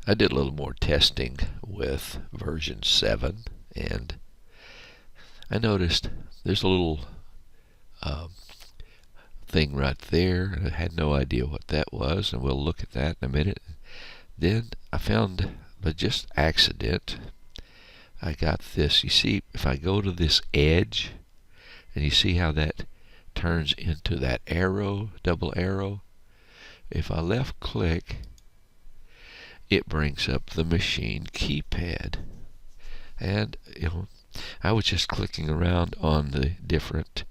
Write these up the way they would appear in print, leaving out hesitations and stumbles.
I did a little more testing with version 7, and I noticed there's a little thing right there. I had no idea what that was, and we'll look at that in a minute. Then I found, by just accident, I got this. You see, if I go to this edge, and you see how that turns into that arrow, double arrow, if I left click, it brings up the machine keypad. And I was just clicking around on the different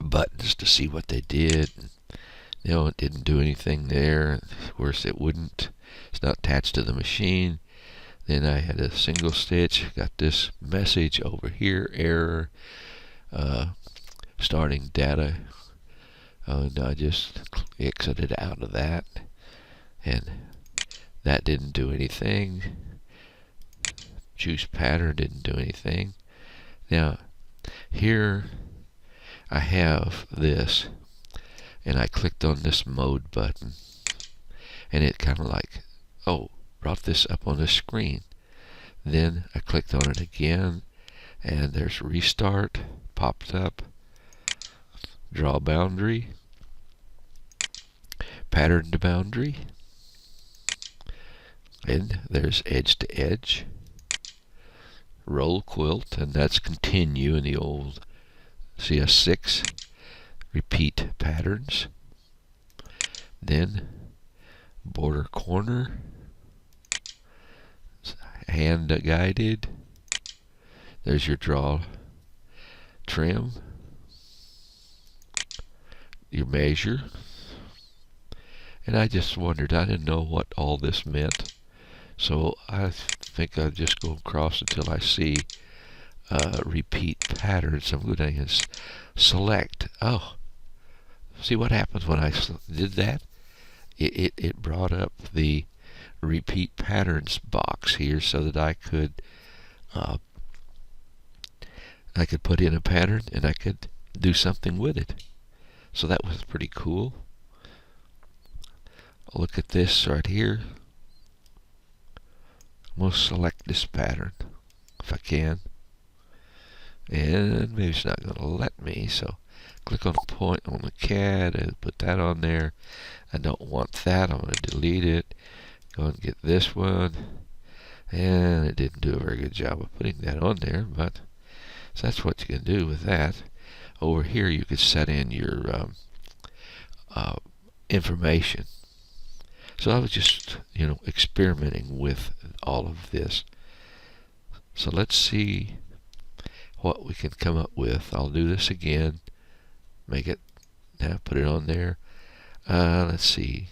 buttons to see what they did. It didn't do anything there. Of course, it wouldn't. It's not attached to the machine. Then I had a single stitch. Got this message over here, error, starting data. And I just exited out of that, and that didn't do anything. Choose pattern didn't do anything. Now, here I have this, and I clicked on this mode button, and it kind of like, brought this up on the screen. Then I clicked on it again, and there's restart, popped up, draw boundary, pattern to boundary, and there's edge to edge, roll quilt, and that's continue in the old CS6, repeat patterns, then border corner, hand guided, there's your draw trim, your measure. And I just wondered, I didn't know what all this meant, so I think I'll just go across until I see repeat patterns. I'm going to select. See what happens when I did that? It brought up the repeat patterns box here, so that I could put in a pattern and I could do something with it. So that was pretty cool. Look at this right here. I'm going to select this pattern if I can, and maybe it's not going to let me, so click on a point on the CAD and put that on there. I don't want that. I'm going to delete it. Go and get this one, and it didn't do a very good job of putting that on there, but so that's what you can do with that. Over here you could set in your information. So I was just experimenting with all of this. So let's see what we can come up with. I'll do this again, make it, now put it on there. Let's see,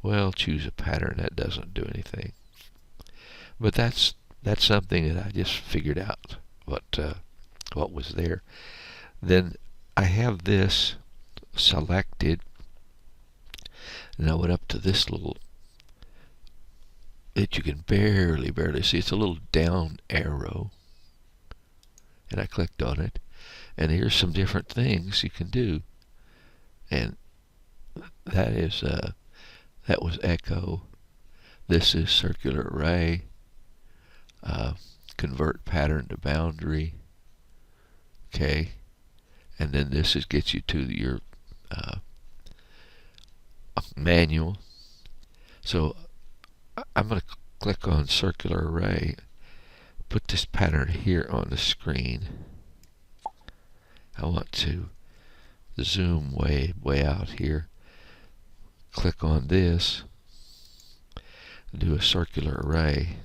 well, choose a pattern. That doesn't do anything, but that's something that I just figured out what was there. Then I have this selected, and I went up to this little that you can barely see. It's a little down arrow, and I clicked on it, and here's some different things you can do. And that is that was echo. This is circular array, convert pattern to boundary. Okay, and then this gets you to your manual. So I'm going to click on circular array, put this pattern here on the screen. I want to zoom way out here. Click on this, do a circular array.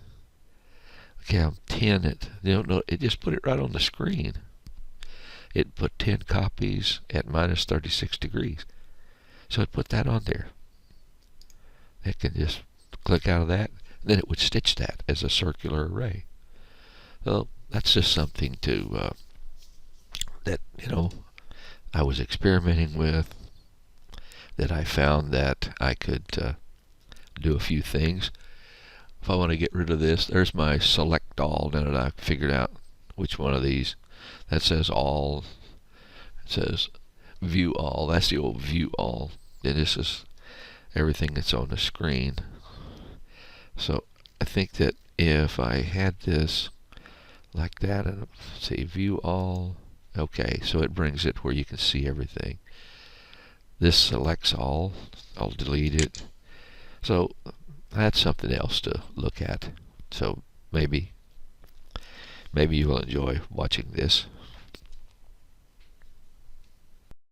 Okay, I'm 10 it. It just put it right on the screen. It put 10 copies at minus 36 degrees. So it put that on there. It can just click out of that, then it would stitch that as a circular array. So that's just something to that I was experimenting with, that I found that I could do a few things. If I want to get rid of this, there's my select all. Now that I figured out which one of these, that says all, it says view all. That's the old view all. And this is everything that's on the screen. So I think that if I had this like that and say view all, okay, so it brings it where you can see everything. This selects all. I'll delete it. So that's something else to look at. So maybe you will enjoy watching this.